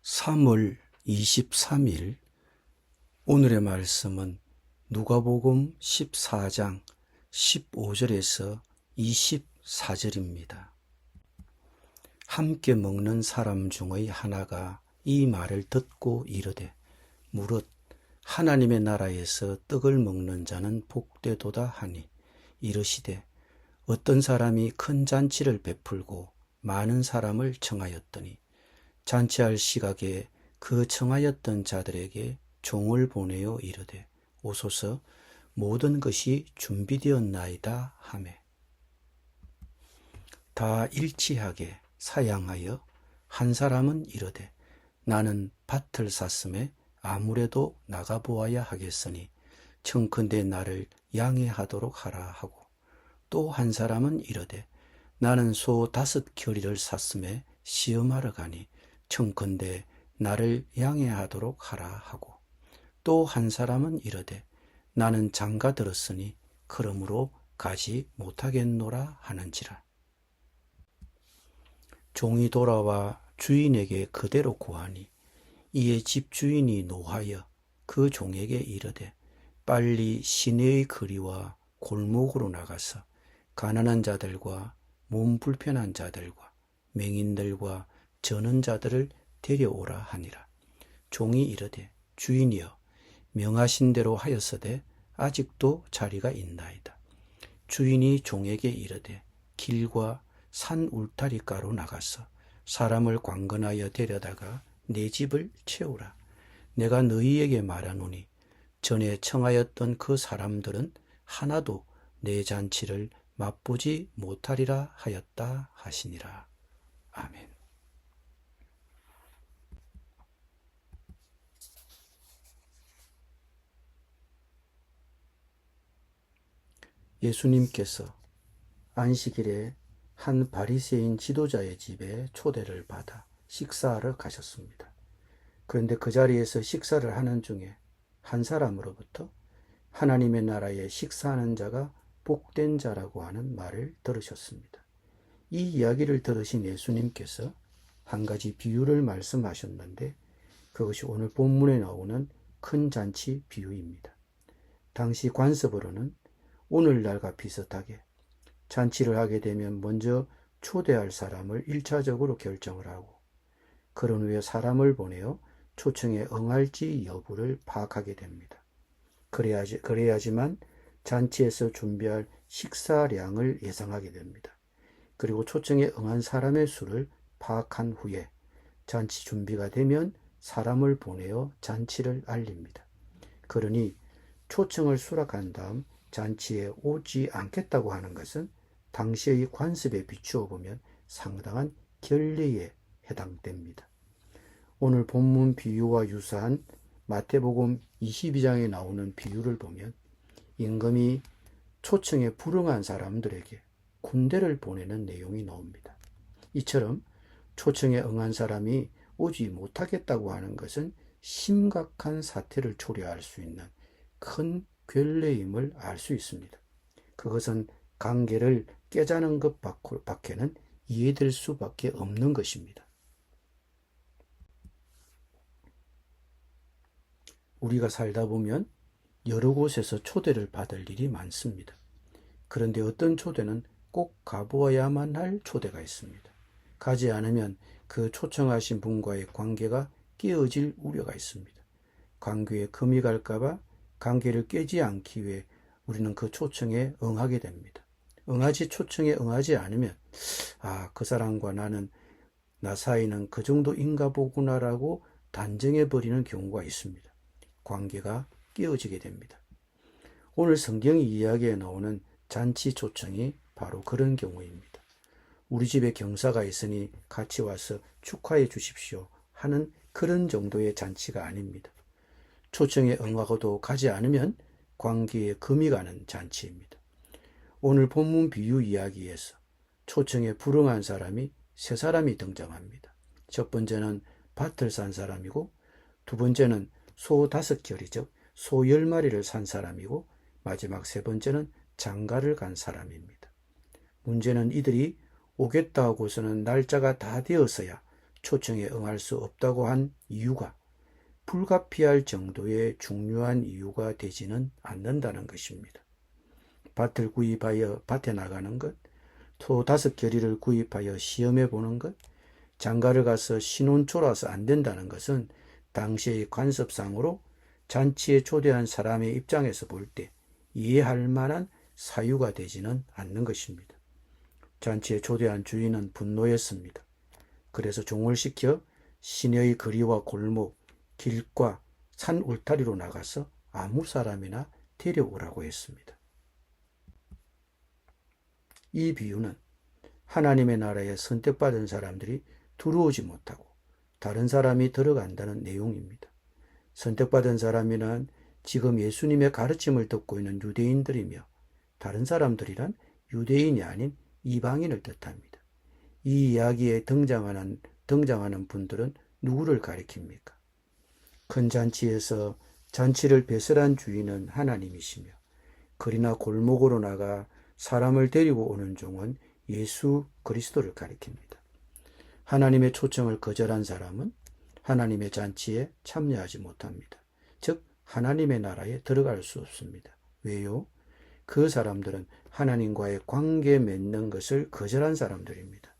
3월 23일 오늘의 말씀은 누가복음 14장 15절에서 24절입니다. 함께 먹는 사람 중의 하나가 이 말을 듣고 이르되 무릇 하나님의 나라에서 떡을 먹는 자는 복되도다 하니 이르시되 어떤 사람이 큰 잔치를 베풀고 많은 사람을 청하였더니 잔치할 시각에 그 청하였던 자들에게 종을 보내어 이르되 오소서 모든 것이 준비되었나이다 하매 다 일치하게 사양하여 한 사람은 이르되 나는 밭을 샀음에 아무래도 나가보아야 하겠으니 청컨대 나를 양해하도록 하라 하고 또 한 사람은 이르되 나는 소 5겨리를 샀음에 시험하러 가니 청컨대 나를 양해하도록 하라 하고 또 한 사람은 이르되 나는 장가 들었으니 그러므로 가지 못하겠노라 하는지라. 종이 돌아와 주인에게 그대로 고하니 이에 집주인이 노하여 그 종에게 이르되 빨리 시내의 거리와 골목으로 나가서 가난한 자들과 몸 불편한 자들과 맹인들과 저는 자들을 데려오라 하니라. 종이 이르되 주인이여 명하신 대로 하였으되 아직도 자리가 있나이다. 주인이 종에게 이르되 길과 산 울타리가로 나가서 사람을 관건하여 데려다가 내 집을 채우라. 내가 너희에게 말하노니 전에 청하였던 그 사람들은 하나도 내 잔치를 맛보지 못하리라 하였다 하시니라. 아멘. 예수님께서 안식일에 한 바리새인 지도자의 집에 초대를 받아 식사하러 가셨습니다. 그런데 그 자리에서 식사를 하는 중에 한 사람으로부터 하나님의 나라에 식사하는 자가 복된 자라고 하는 말을 들으셨습니다. 이 이야기를 들으신 예수님께서 한 가지 비유를 말씀하셨는데 그것이 오늘 본문에 나오는 큰 잔치 비유입니다. 당시 관습으로는 오늘날과 비슷하게 잔치를 하게 되면 먼저 초대할 사람을 1차적으로 결정을 하고 그런 후에 사람을 보내어 초청에 응할지 여부를 파악하게 됩니다. 그래야지만 잔치에서 준비할 식사량을 예상하게 됩니다. 그리고 초청에 응한 사람의 수를 파악한 후에 잔치 준비가 되면 사람을 보내어 잔치를 알립니다. 그러니 초청을 수락한 다음 잔치에 오지 않겠다고 하는 것은 당시의 관습에 비추어 보면 상당한 결례에 해당됩니다. 오늘 본문 비유와 유사한 마태복음 22장에 나오는 비유를 보면 임금이 초청에 불응한 사람들에게 군대를 보내는 내용이 나옵니다. 이처럼 초청에 응한 사람이 오지 못하겠다고 하는 것은 심각한 사태를 초래할 수 있는 큰 괴뢰임을 알 수 있습니다. 그것은 관계를 깨자는 것 밖에는 이해될 수밖에 없는 것입니다. 우리가 살다 보면 여러 곳에서 초대를 받을 일이 많습니다. 그런데 어떤 초대는 꼭 가보아야만 할 초대가 있습니다. 가지 않으면 그 초청하신 분과의 관계가 깨어질 우려가 있습니다. 관계에 금이 갈까봐 관계를 깨지 않기 위해 우리는 그 초청에 응하게 됩니다. 초청에 응하지 않으면 그 사람과 나 사이는 그 정도인가 보구나라고 단정해버리는 경우가 있습니다. 관계가 깨어지게 됩니다. 오늘 성경의 이야기에 나오는 잔치 초청이 바로 그런 경우입니다. 우리 집에 경사가 있으니 같이 와서 축하해 주십시오 하는 그런 정도의 잔치가 아닙니다. 초청에 응하고도 가지 않으면 관계에 금이 가는 잔치입니다. 오늘 본문 비유 이야기에서 초청에 불응한 사람이 세 사람이 등장합니다. 첫 번째는 밭을 산 사람이고 두 번째는 소 5겨리 즉 소 10마리를 산 사람이고 마지막 세 번째는 장가를 간 사람입니다. 문제는 이들이 오겠다 하고서는 날짜가 다 되었어야 초청에 응할 수 없다고 한 이유가 불가피할 정도의 중요한 이유가 되지는 않는다는 것입니다. 밭을 구입하여 밭에 나가는 것, 소 5겨리를 구입하여 시험해 보는 것, 장가를 가서 신혼초라서 안 된다는 것은 당시의 관습상으로 잔치에 초대한 사람의 입장에서 볼 때 이해할 만한 사유가 되지는 않는 것입니다. 잔치에 초대한 주인은 분노했습니다. 그래서 종을 시켜 시내의 거리와 골목, 길과 산 울타리로 나가서 아무 사람이나 데려오라고 했습니다. 이 비유는 하나님의 나라에 선택받은 사람들이 들어오지 못하고 다른 사람이 들어간다는 내용입니다. 선택받은 사람이란 지금 예수님의 가르침을 듣고 있는 유대인들이며 다른 사람들이란 유대인이 아닌 이방인을 뜻합니다. 이 이야기에 등장하는 분들은 누구를 가리킵니까? 큰 잔치에서 잔치를 배설한 주인은 하나님이시며 거리나 골목으로 나가 사람을 데리고 오는 종은 예수 그리스도를 가리킵니다. 하나님의 초청을 거절한 사람은 하나님의 잔치에 참여하지 못합니다. 즉 하나님의 나라에 들어갈 수 없습니다. 왜요? 그 사람들은 하나님과의 관계 맺는 것을 거절한 사람들입니다.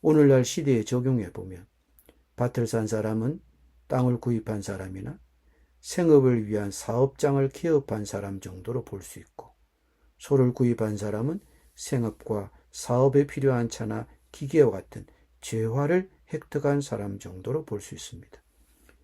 오늘날 시대에 적용해 보면 밭을 산 사람은 땅을 구입한 사람이나 생업을 위한 사업장을 개업한 사람 정도로 볼 수 있고, 소를 구입한 사람은 생업과 사업에 필요한 차나 기계와 같은 재화를 획득한 사람 정도로 볼 수 있습니다.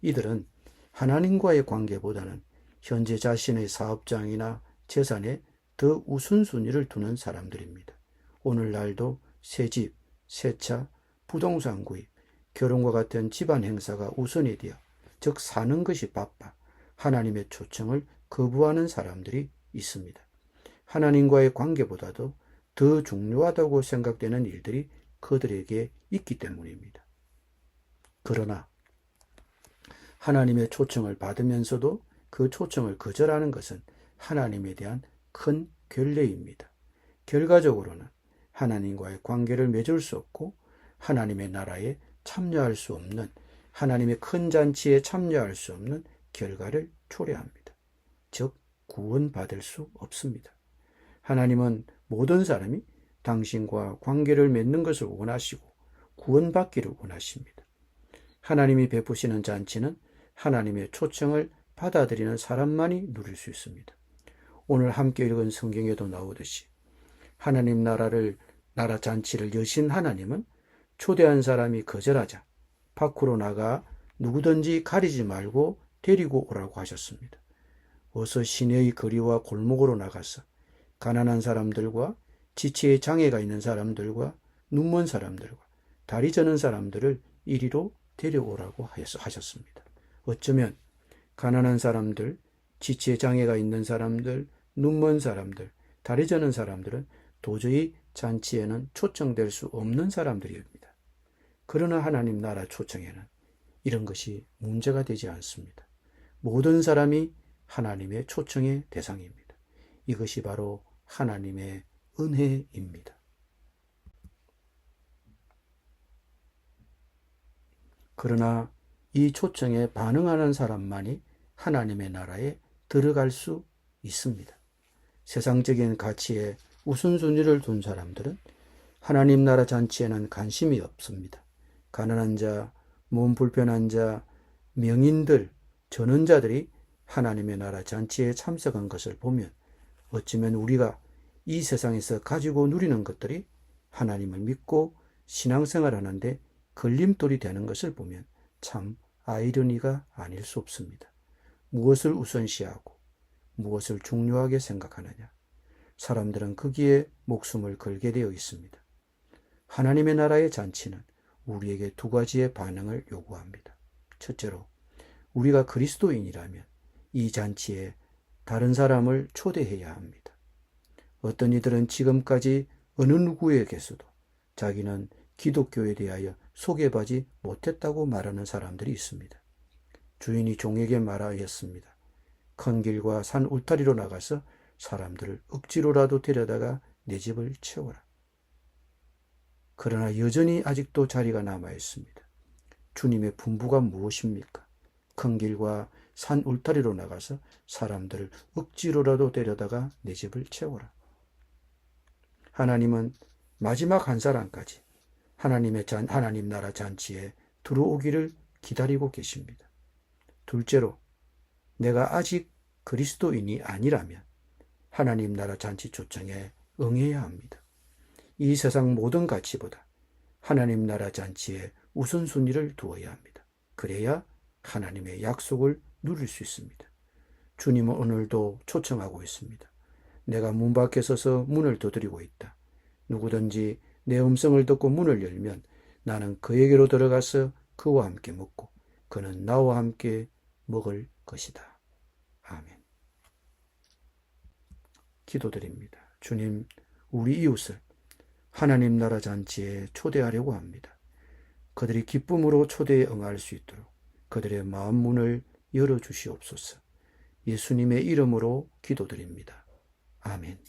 이들은 하나님과의 관계보다는 현재 자신의 사업장이나 재산에 더 우선순위를 두는 사람들입니다. 오늘날도 새 집, 새 차, 부동산 구입, 결혼과 같은 집안 행사가 우선이 되어, 즉 사는 것이 바빠 하나님의 초청을 거부하는 사람들이 있습니다. 하나님과의 관계보다도 더 중요하다고 생각되는 일들이 그들에게 있기 때문입니다. 그러나 하나님의 초청을 받으면서도 그 초청을 거절하는 것은 하나님에 대한 큰 결례입니다. 결과적으로는 하나님과의 관계를 맺을 수 없고 하나님의 나라에 참여할 수 없는, 하나님의 큰 잔치에 참여할 수 없는 결과를 초래합니다. 즉 구원받을 수 없습니다. 하나님은 모든 사람이 당신과 관계를 맺는 것을 원하시고 구원받기를 원하십니다. 하나님이 베푸시는 잔치는 하나님의 초청을 받아들이는 사람만이 누릴 수 있습니다. 오늘 함께 읽은 성경에도 나오듯이 하나님 나라 잔치를 여신 하나님은 초대한 사람이 거절하자 밖으로 나가 누구든지 가리지 말고 데리고 오라고 하셨습니다. 어서 시내의 거리와 골목으로 나가서 가난한 사람들과 지체에 장애가 있는 사람들과 눈먼 사람들과 다리 저는 사람들을 이리로 데려오라고 하셨습니다. 어쩌면 가난한 사람들, 지체에 장애가 있는 사람들, 눈먼 사람들, 다리 저는 사람들은 도저히 잔치에는 초청될 수 없는 사람들입니다. 그러나 하나님 나라 초청에는 이런 것이 문제가 되지 않습니다. 모든 사람이 하나님의 초청의 대상입니다. 이것이 바로 하나님의 은혜입니다. 그러나 이 초청에 반응하는 사람만이 하나님의 나라에 들어갈 수 있습니다. 세상적인 가치에 우선순위를 둔 사람들은 하나님 나라 잔치에는 관심이 없습니다. 가난한 자, 몸 불편한 자, 명인들, 전원자들이 하나님의 나라 잔치에 참석한 것을 보면 어쩌면 우리가 이 세상에서 가지고 누리는 것들이 하나님을 믿고 신앙생활하는데 걸림돌이 되는 것을 보면 참 아이러니가 아닐 수 없습니다. 무엇을 우선시하고 무엇을 중요하게 생각하느냐? 사람들은 거기에 목숨을 걸게 되어 있습니다. 하나님의 나라의 잔치는 우리에게 두 가지의 반응을 요구합니다. 첫째로, 우리가 그리스도인이라면 이 잔치에 다른 사람을 초대해야 합니다. 어떤 이들은 지금까지 어느 누구에게서도 자기는 기독교에 대하여 소개받지 못했다고 말하는 사람들이 있습니다. 주인이 종에게 말하였습니다. 큰 길과 산 울타리로 나가서 사람들을 억지로라도 데려다가 내 집을 채워라. 그러나 여전히 아직도 자리가 남아 있습니다. 주님의 분부가 무엇입니까? 큰 길과 산 울타리로 나가서 사람들을 억지로라도 데려다가 내 집을 채워라. 하나님은 마지막 한 사람까지 하나님 나라 잔치에 들어오기를 기다리고 계십니다. 둘째로, 내가 아직 그리스도인이 아니라면 하나님 나라 잔치 초청에 응해야 합니다. 이 세상 모든 가치보다 하나님 나라 잔치에 우선순위를 두어야 합니다. 그래야 하나님의 약속을 누릴 수 있습니다. 주님은 오늘도 초청하고 있습니다. 내가 문 밖에 서서 문을 두드리고 있다. 누구든지 내 음성을 듣고 문을 열면 나는 그에게로 들어가서 그와 함께 먹고 그는 나와 함께 먹을 것이다. 아멘. 기도드립니다. 주님, 우리 이웃을 하나님 나라 잔치에 초대하려고 합니다. 그들이 기쁨으로 초대에 응할 수 있도록 그들의 마음 문을 열어주시옵소서. 예수님의 이름으로 기도드립니다. 아멘.